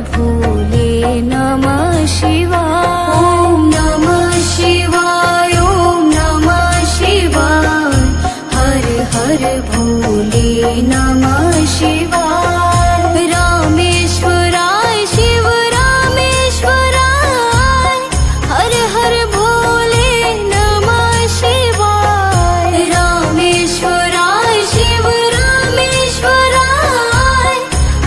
भोले नमः शिवाय। ॐ नमः शिवाय, ॐ नमः शिवाय, हर हर भोले नमः शिवाय। रामेश्वराय शिव रामेश्वराय, हर हर भोले नमः शिवाय। रामेश्वराय शिव रामेश्वराय,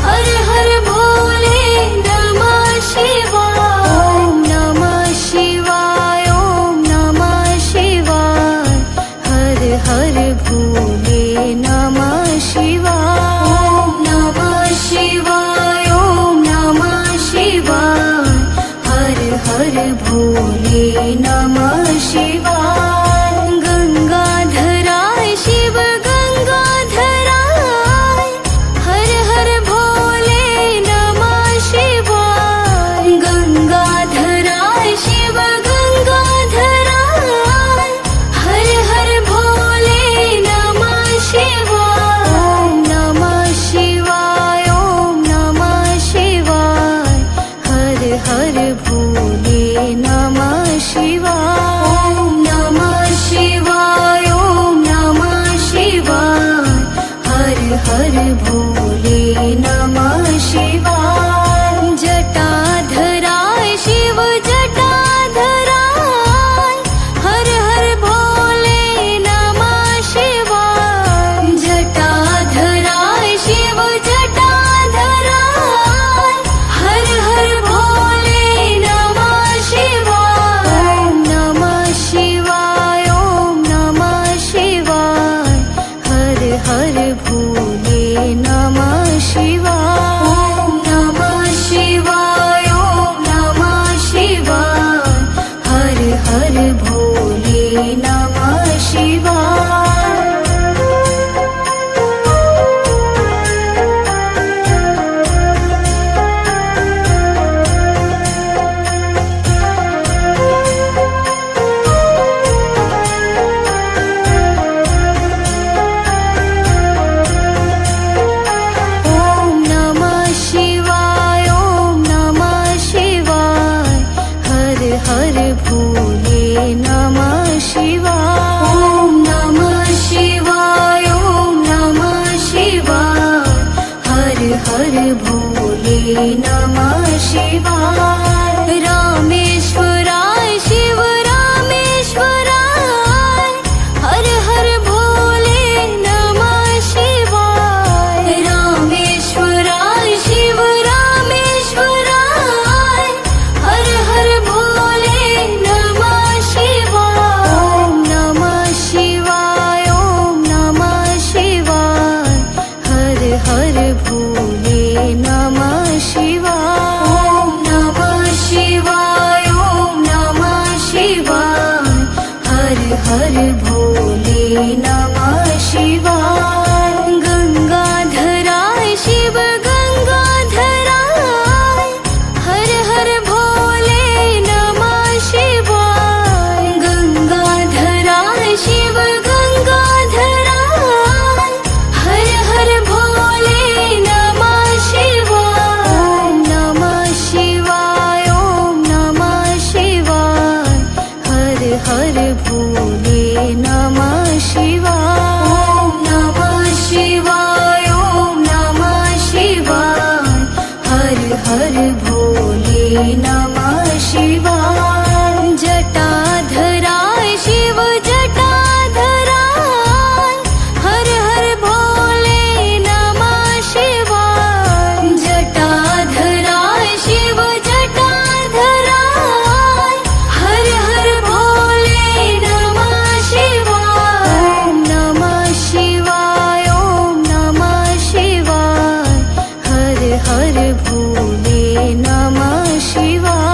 हर हर भोले नमः शिवाय। ॐ नमः शिवाय, ॐ नमः शिवाय, हर हर भोले नमः शिवाय। ॐ नमः शिवाय, ॐ नमः शिवाय, हर हर भोले नमः शिवाय। गंगाधराय शिव गंगाधराय, हर हर भोले नमः शिवाय। गंगाधराय शिव गंगाधराय, हर हर भोले नमः शिवाय। ॐ नमः शिवाय, ॐ नमः शिवाय, हर हर भोले नमः शिवाय। ॐ नमः शिवाय, ॐ नमः शिवाय, हर हर भोले नमः शिवाय। जटाधराय शिव जटाधराय, हर हर भोले नमः शिवाय। जटाधराय शिव जटाधराय, हर हर भोले नमः शिवाय। ॐ नमः शिवाय, ॐ नमः शिवाय, हर हर भोले नमः शिवाय। ॐ नमः शिवाय, ॐ नमः शिवाय, हर हर भोले नमः शिवाय। ॐ नमः शिवाय, ॐ नमः शिवाय, हर हर भोले नमः शिवाय। ॐ नमः शिवाय, ॐ नमः शिवाय, हर हर भोले नमः शिवाय। रामेश्वराय शिव रामेश्वराय, हर हर भोले नमः शिवाय। रामेश्वराय शिव रामेश्वराय, हर हर भोले नमः शिवाय। ॐ नमः शिवाय, ॐ नमः शिवाय, हर हर भोले नमः शिवाय। ॐ नमः शिवाय, ॐ नमः शिवाय, हर हर भोले नमः शिवाय। गंगाधराय शिव गंगाधराय, हर हर भोले नमः शिवाय। गंगाधराय शिव गंगाधराय, हर हर भोले नमः शिवाय। ॐ नमः शिवाय, ॐ नमः शिवाय, हर हर भोले नमः शिवाय। ॐ नमः शिवाय, ॐ नमः शिवाय, हर हर भोले नमः शिवाय। जटाधराय शिव जटाधराय, हर हर भोले नमः शिवाय। जटाधराय शिव जटाधराय, हर हर भोले नमः शिवाय। ॐ नमः शिवाय, ॐ नमः शिवाय, हर हर भोले नमः शिवाय।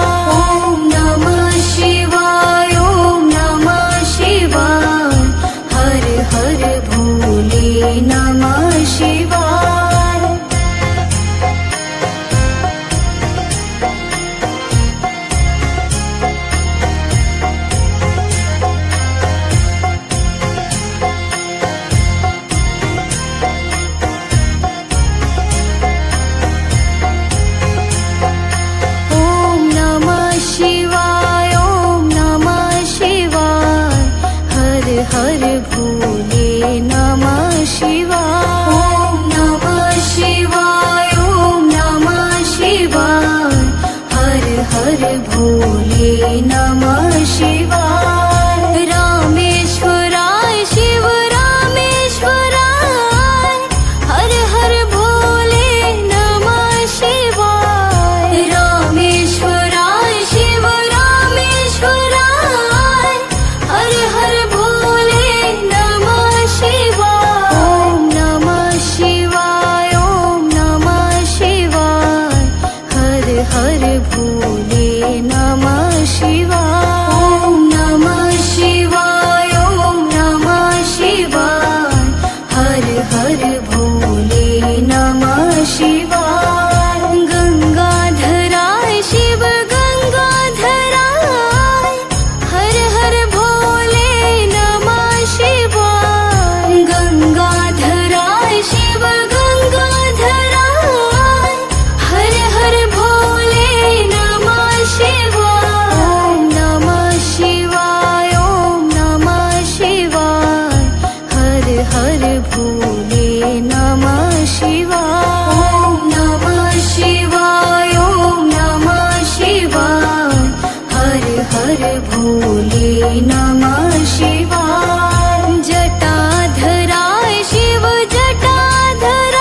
नमः शिवाय। जटाधराय शिव जटाधराय,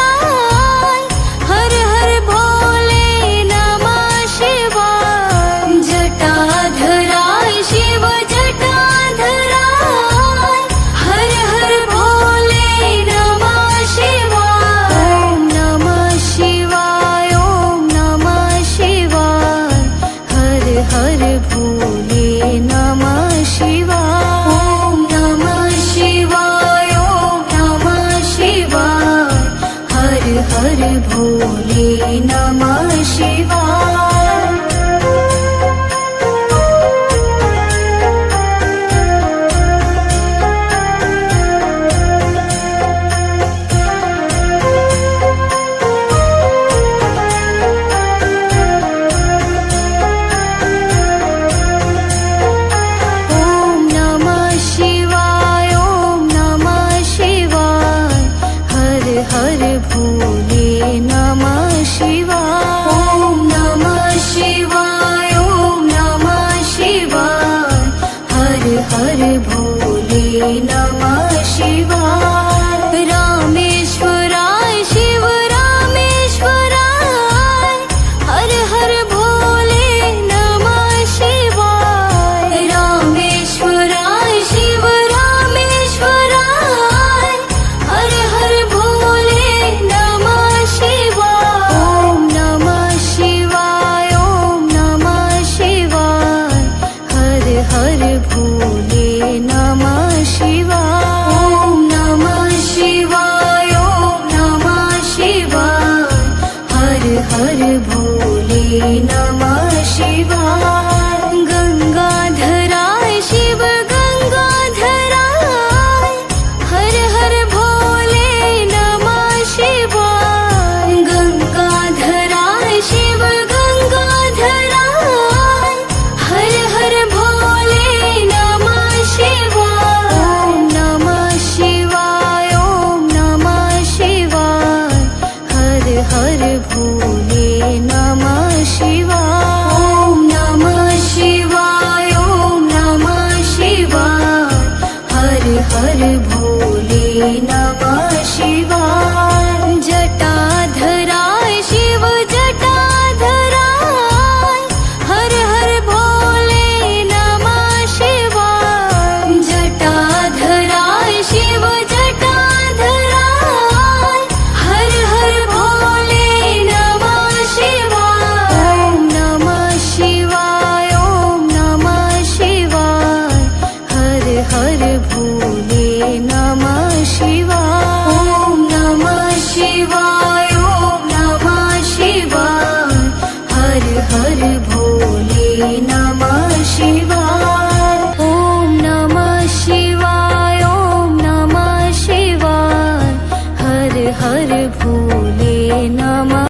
हर हर भोले नमः शिवाय। जटाधराय शिव जटाधराय, हर हर भोले नमः शिवाय। ॐ नमः शिवाय, ॐ नमः शिवाय, हर हर भोले नमः शिवाय। ॐ नमः शिवाय, ॐ नमः शिवाय, हर हर भोले नमः शिवाय। ॐ नमः शिवाय, ॐ नमः शिवाय, हर हर भोले नमः शिवाय। ॐ नमः शिवाय, ॐ नमः शिवाय, हर हर भोले नमः शिवाय। रामेश्वराय शिव रामेश्वराय, हर हर भोले नमः शिवाय। रामेश्वराय शिव रामेश्वराय, हर हर भोले नमः शिवाय। ॐ नमः शिवाय, ॐ नमः शिवाय, हर हर भोले नमः शिवाय। ॐ नमः शिवाय, ॐ नमः शिवाय, हर हर भोले नमः शिवाय। गंगाधराय शिव गंगाधराय, हर हर भोले नमः शिवाय। गंगाधराय शिव गंगाधराय, हर हर भोले नमः शिवाय। ॐ नमः शिवाय, ॐ नमः शिवाय, हर हर भोले नमः शिवाय। ॐ नमः शिवाय, ॐ नमः शिवाय, हर हर भोले नमः शिवाय। जटाधराय शिव जटाधराय, हर हर भोले नमः शिवाय। जटाधराय शिव जटाधराय, हर हर भोले नमः शिवाय। ॐ नमः शिवाय, ॐ नमः शिवाय, हर हर भोले नमः शिवाय। ॐ नमः शिवाय, ॐ नमः शिवाय, हर हर भोले नमः शिवाय। ॐ नमः शिवाय, ॐ नमः शिवाय, हर हर भोले नमः